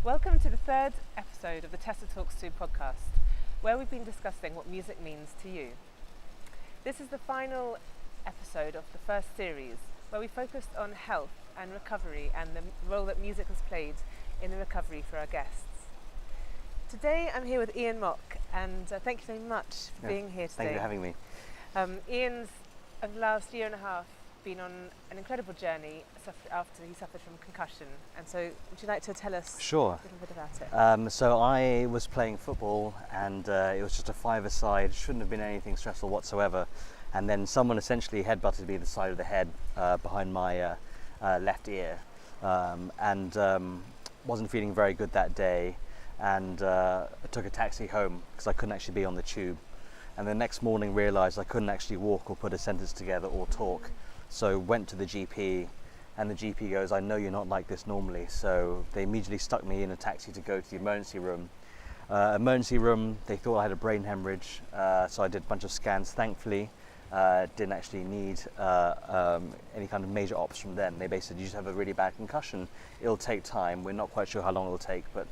Welcome to the third episode of the Tessa Talks To podcast, where we've been discussing what music means to you. This is the final episode of the first series, where we focused on health and recovery and the role that music has played in the recovery for our guests. Today I'm here with Ian Mok, and thank you very much for being here today. Thank you for having me. Ian's, over the last year and a half, been on an incredible journey after he suffered from concussion, and so would you like to tell us a little bit about it? So I was playing football, and it was just a five-a-side, shouldn't have been anything stressful whatsoever, and then someone essentially headbutted me the side of the head behind my left ear, and wasn't feeling very good that day, and I took a taxi home because I couldn't actually be on the tube, and the next morning realised I couldn't actually walk or put a sentence together or talk. So went to the GP, and the GP goes, I know you're not like this normally. So they immediately stuck me in a taxi to go to the emergency room. They thought I had a brain hemorrhage, so I did a bunch of scans. Thankfully, didn't actually need any kind of major ops from them. They basically said, you just have a really bad concussion. It'll take time. We're not quite sure how long it'll take, but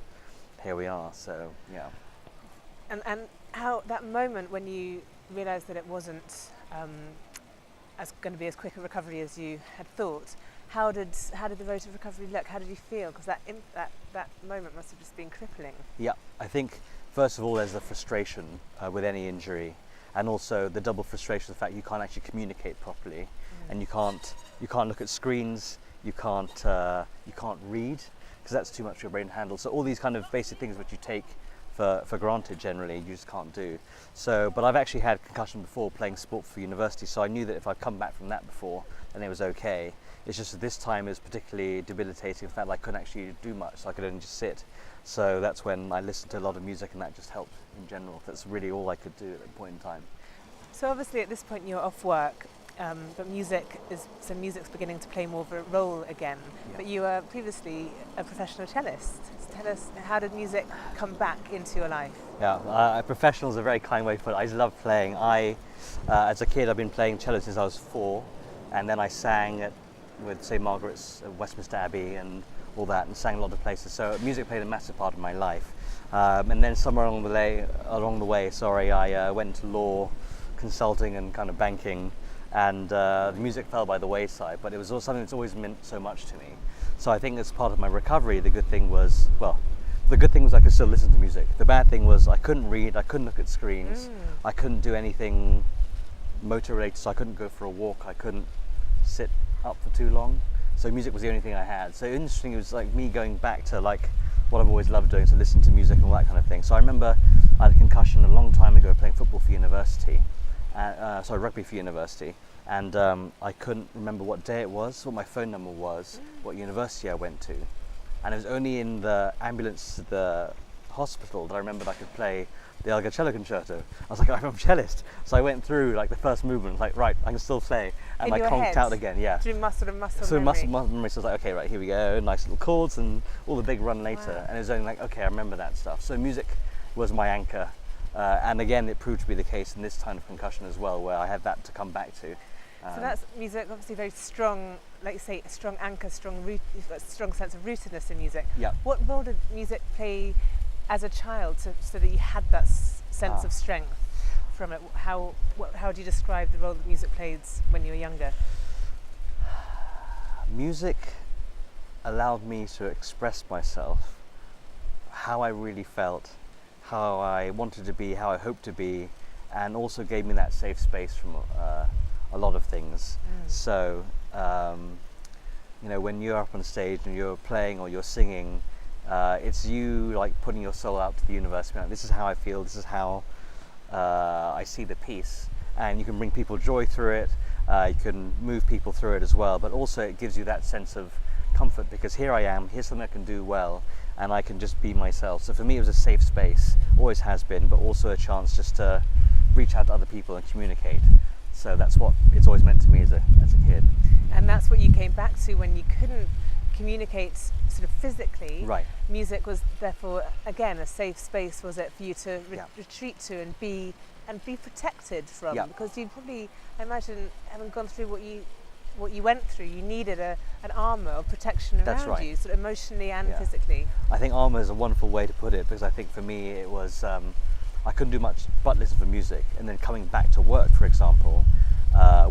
here we are, so yeah. And how that moment when you realised that it wasn't going to be as quick a recovery as you had thought, how did the road to recovery look? How did you feel? Because that moment must have just been crippling. Yeah, I think first of all there's the frustration with any injury, and also the double frustration of the fact you can't actually communicate properly, and you can't look at screens, you can't read because that's too much for your brain to handle. So all these kind of basic things which you take for granted generally, you just can't do. So, but I've actually had concussion before playing sport for university, so I knew that if I'd come back from that before, then it was okay. It's just that this time is particularly debilitating, the fact that I couldn't actually do much, so I could only just sit. So that's when I listened to a lot of music, and that just helped in general. That's really all I could do at that point in time. So obviously at this point you're off work, but music's beginning to play more of a role again. Yeah. But you were previously a professional cellist. So tell us, how did music come back into your life? Yeah, professional is a very kind way to put it. I just love playing. As a kid, I've been playing cello since I was 4, and then I sang with St. Margaret's, Westminster Abbey, and all that, and sang a lot of places. So music played a massive part of my life. And then somewhere along the way, I went into law, consulting, and kind of banking. And the music fell by the wayside, but it was something that's always meant so much to me. So I think as part of my recovery, the good thing was I could still listen to music. The bad thing was I couldn't read, I couldn't look at screens, I couldn't do anything motor related, so I couldn't go for a walk, I couldn't sit up for too long. So music was the only thing I had. So interesting, it was like me going back to like what I've always loved doing, to listen to music and all that kind of thing. So I remember I had a concussion a long time ago playing football for university. Rugby for university, and I couldn't remember what day it was, what my phone number was, what university I went to, and it was only in the ambulance to the hospital that I remembered I could play the cello concerto. I was like, I'm a cellist, so I went through like the first movement, like right, I can still play, and I conked out again. Yeah, through muscle memory. So muscle memory. So I was like, okay, right, here we go, nice little chords and all the big run later. Wow. And it was only like, okay, I remember that stuff. So music was my anchor. And again, it proved to be the case in this time of concussion as well, where I had that to come back to. So that's music, obviously very strong, like you say, a strong anchor, you've got a strong sense of rootedness in music. Yeah. What role did music play as a child so that you had that sense of strength from it? How do you describe the role that music played when you were younger? Music allowed me to express myself, how I really felt, how I wanted to be, how I hoped to be, and also gave me that safe space from a lot of things. So, when you're up on stage and you're playing or you're singing, it's you like putting your soul out to the universe. Like, this is how I feel, this is how I see the piece, and you can bring people joy through it, you can move people through it as well, but also it gives you that sense of comfort, because here I am, here's something I can do well, and I can just be myself. So for me it was a safe space, always has been, but also a chance just to reach out to other people and communicate. So that's what it's always meant to me as a kid. And that's what you came back to when you couldn't communicate sort of physically. Right. Music was therefore again a safe space, was it, for you to retreat to and be protected from? Because you probably, I imagine, having gone through what you what you went through, you needed an armour of protection That's around right. you, sort of emotionally and Yeah. physically. I think armour is a wonderful way to put it, because I think for me it was, I couldn't do much but listen for music, and then coming back to work, for example,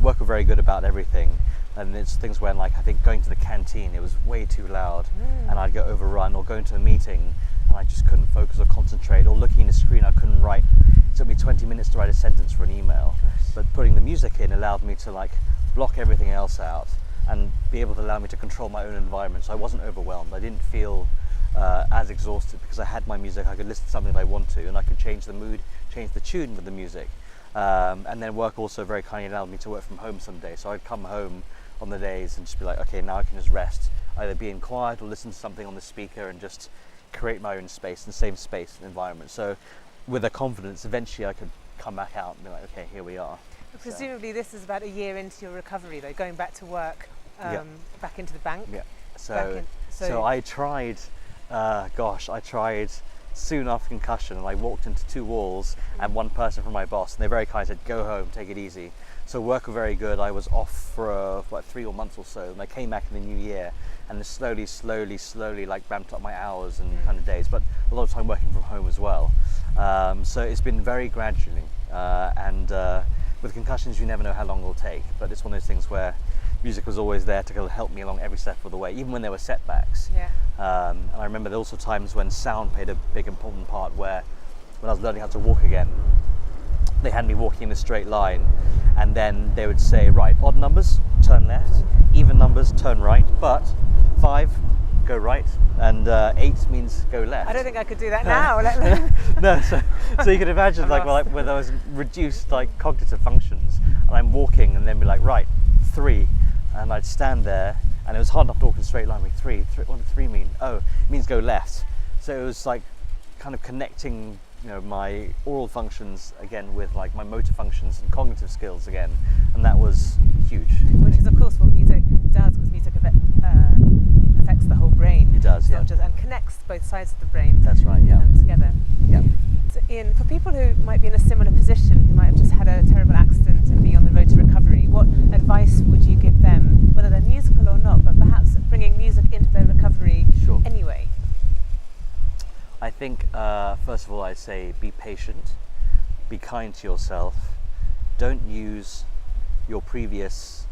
work were very good about everything, and it's things when, like, I think going to the canteen, it was way too loud, and I'd get overrun, or going to a meeting and I just couldn't focus or concentrate, or looking at the screen I couldn't write. It took me 20 minutes to write a sentence for an email. Gosh. But putting the music in allowed me to, like, block everything else out and be able to allow me to control my own environment, so I wasn't overwhelmed. I didn't feel as exhausted because I had my music. I could listen to something that I want to, and I could change the mood, change the tune with the music. And then work also very kindly allowed me to work from home some days. So I'd come home on the days and just be like, okay, now I can just rest, either be in quiet or listen to something on the speaker and just create my own space and same space and environment. So with the confidence, eventually I could come back out and be like, okay, here we are. Presumably this is about a year into your recovery though, going back to work, back into the bank. Yeah. So I tried, I tried soon after concussion, and I walked into two walls and one person from my boss, and they very kindly said, go home, take it easy. So work were very good. I was off for about 3 months or so, and I came back in the new year and slowly like ramped up my hours and kind of days, but a lot of time working from home as well. So it's been very gradually, and with concussions you never know how long it'll take, but it's one of those things where music was always there to kind of help me along every step of the way, even when there were setbacks. Yeah. And I remember there were also times when sound played a big important part, where when I was learning how to walk again, they had me walking in a straight line, and then they would say, right, odd numbers, turn left, even numbers, turn right, but 5, go right, and 8 means go left. I don't think I could do that now. No, so you can imagine like where there was reduced like cognitive functions, and I'm walking and then be like, right, 3, and I'd stand there, and it was hard enough to walk in a straight line with 3. What did 3 mean? Oh, it means go left. So it was like kind of connecting, you know, my oral functions again with like my motor functions and cognitive skills again, and that was huge. Which is of course what music does, because music affects the whole brain. It does, yeah. And connects both sides of the brain. That's right, yeah. Together. Yeah. So Ian, for people who might be in a similar position, who might have just had a terrible accident and be on the road to recovery, what advice would you give them, whether they're musical or not, but perhaps bringing music into their recovery anyway? I think, first of all, I'd say be patient, be kind to yourself, don't use your previous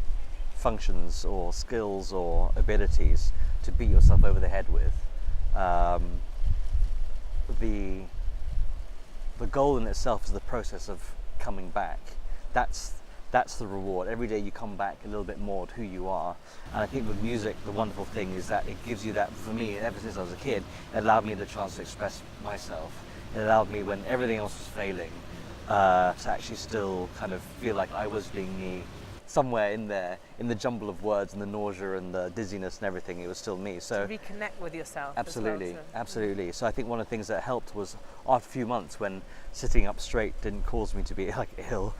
functions or skills or abilities to beat yourself over the head with. The goal in itself is the process of coming back. That's the reward. Every day you come back a little bit more to who you are. And I think with music, the wonderful thing is that it gives you that, for me, ever since I was a kid, it allowed me the chance to express myself. It allowed me, when everything else was failing, to actually still kind of feel like I was being me. Somewhere in there, in the jumble of words and the nausea and the dizziness and everything, it was still me. So to reconnect with yourself. Absolutely, as well, absolutely. So I think one of the things that helped was after a few months, when sitting up straight didn't cause me to be like ill,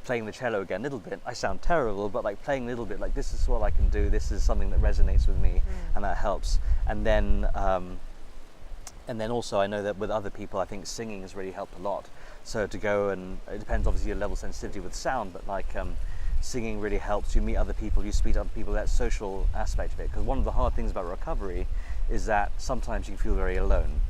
playing the cello again a little bit. I sound terrible, but like playing a little bit, like this is what I can do. This is something that resonates with me, and that helps. And then also I know that with other people, I think singing has really helped a lot. So to go, and it depends obviously your level of sensitivity with sound, but like singing really helps. You meet other people, you speak to other people, that social aspect of it. Because one of the hard things about recovery is that sometimes you feel very alone.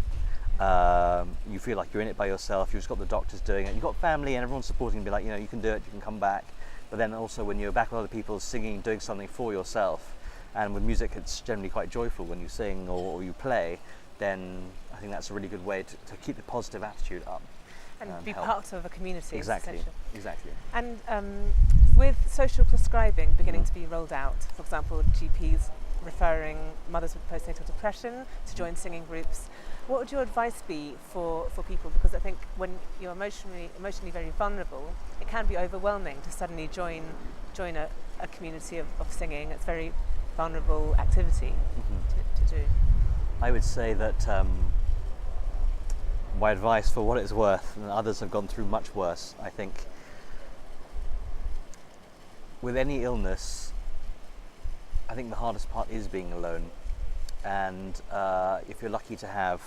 You feel like you're in it by yourself, you've just got the doctors doing it, you've got family and everyone's supporting you, be like, you know, you can do it, you can come back. But then also when you're back with other people singing, doing something for yourself, and with music it's generally quite joyful when you sing or you play, then I think that's a really good way to keep the positive attitude up. And be part of a community. Exactly. And with social prescribing beginning to be rolled out, for example, GPs referring mothers with postnatal depression to join singing groups, what would your advice be for people? Because I think when you're emotionally very vulnerable, it can be overwhelming to suddenly join a community of singing. It's a very vulnerable activity to do. I would say that my advice, for what it's worth, and others have gone through much worse, I think with any illness, I think the hardest part is being alone. And if you're lucky to have,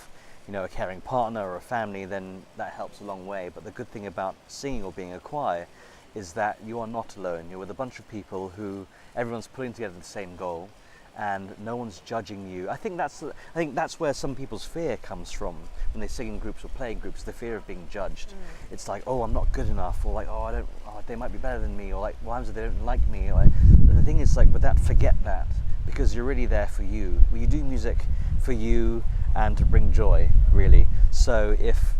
you know, a caring partner or a family, then that helps a long way. But the good thing about singing or being a choir is that you are not alone. You're with a bunch of people who everyone's pulling together the same goal, and no one's judging you. I think that's where some people's fear comes from when they sing in groups or play in groups. The fear of being judged. It's like, oh, I'm not good enough, or like, they might be better than me, or like, why happens if they don't like me? Or like, the thing is, like, with that, forget that, because you're really there for you. You do music for you and to bring joy, really. So if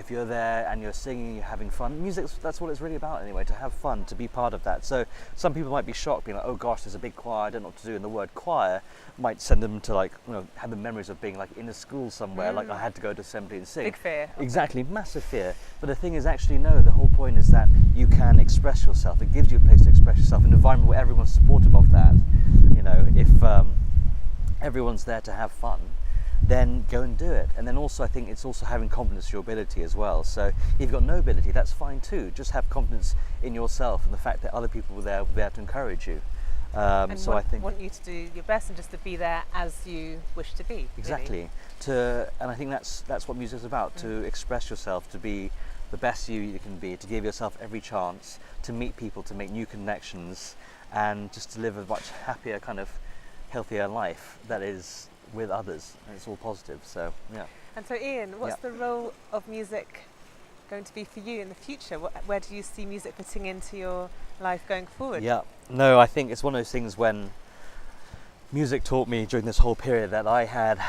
you're there and you're singing, you're having fun, that's what it's really about anyway, to have fun, to be part of that. So some people might be shocked, being like, oh gosh, there's a big choir, I don't know what to do, and the word choir might send them to, like, have the memories of being like in a school somewhere, like I had to go to assembly and sing. Big fear. Exactly, massive fear. But the thing is, actually, no, the whole point is that you can express yourself. It gives you a place to express yourself, an environment where everyone's supportive of that. If everyone's there to have fun, then go and do it. And then also, I think it's also having confidence in your ability as well. So if you've got no ability, that's fine too. Just have confidence in yourself and the fact that other people will be there to encourage you. I want you to do your best and just to be there as you wish to be. Exactly. Really. And I think that's what music is about, to express yourself, to be the best you can be, to give yourself every chance, to meet people, to make new connections, and just to live a much happier, kind of healthier life that is with others, and it's all positive. So yeah. And so Ian, what's the role of music going to be for you in the future? Where do you see music fitting into your life going forward? Yeah, no, I think it's one of those things when music taught me during this whole period that I had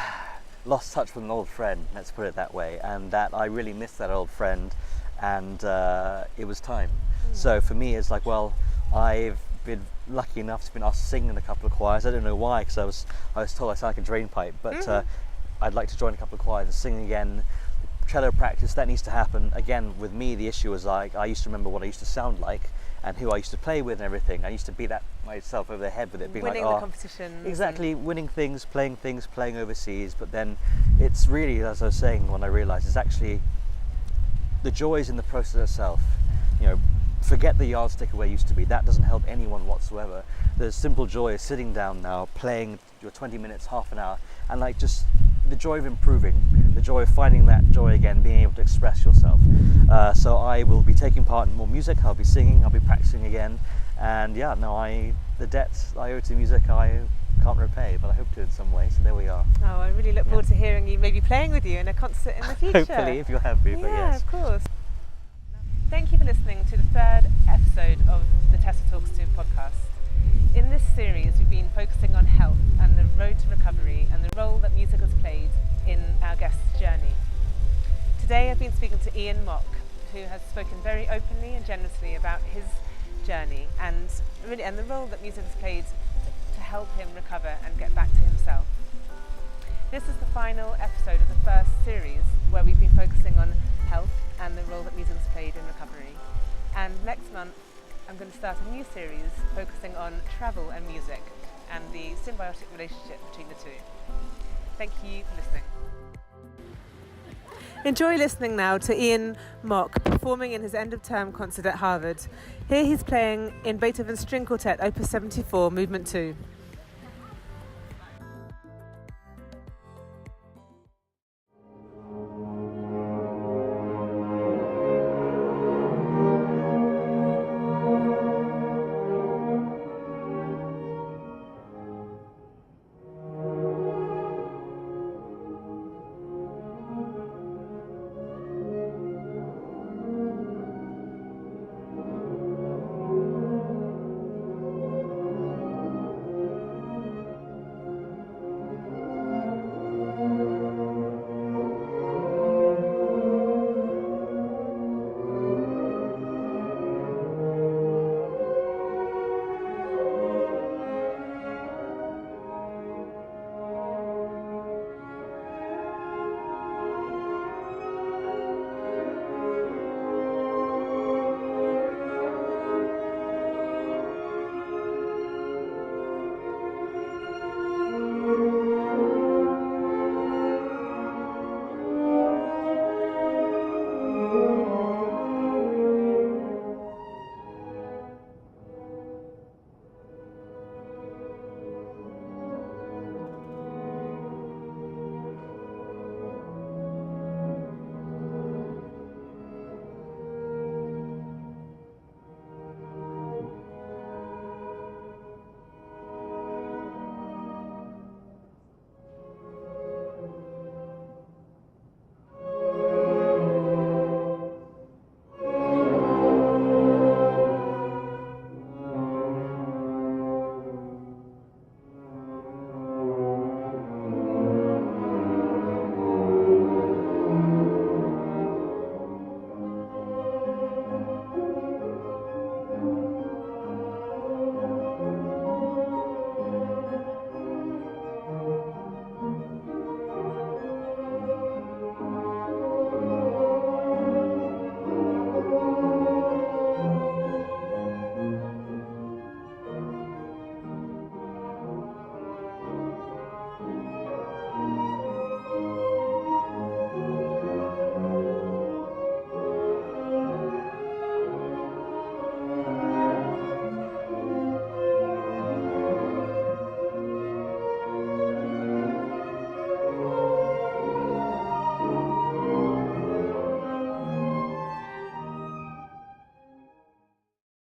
lost touch with an old friend, let's put it that way, and that I really missed that old friend, and it was time. So for me, it's like, well, I've been lucky enough to be asked to sing in a couple of choirs. I don't know why, because I was told I sound like a drain pipe, but I'd like to join a couple of choirs and sing again. Cello practice, that needs to happen. Again, with me, the issue was, like, I used to remember what I used to sound like and who I used to play with and everything. I used to beat that myself over the head with it, being winning like, the competitions. Exactly, winning things, playing overseas. But then it's really, as I was saying, when I realised, it's actually the joys in the process itself. Forget the yardstick of where it used to be. That doesn't help anyone whatsoever. The simple joy of sitting down now, playing your 20 minutes, half an hour, and like just the joy of improving, the joy of finding that joy again, being able to express yourself. So I will be taking part in more music. I'll be singing. I'll be practicing again. And yeah, no, the debts I owe to music, I can't repay, but I hope to in some way. So there we are. Oh, I really look forward to hearing you, maybe playing with you in a concert in the future. Hopefully, if you'll have me. But yeah, yes. Of course. Thank you for listening to the third episode of the Tessa Talks To podcast. In this series, we've been focusing on health and the road to recovery and the role that music has played in our guest's journey. Today, I've been speaking to Ian Mok, who has spoken very openly and generously about his journey and the role that music has played to help him recover and get back to himself. This is the final episode of the first series where we've been focusing on health and the role that music has played in recovery. And next month, I'm going to start a new series focusing on travel and music and the symbiotic relationship between the two. Thank you for listening. Enjoy listening now to Ian Mok performing in his end-of-term concert at Harvard. Here he's playing in Beethoven's String Quartet, Opus 74, Movement 2.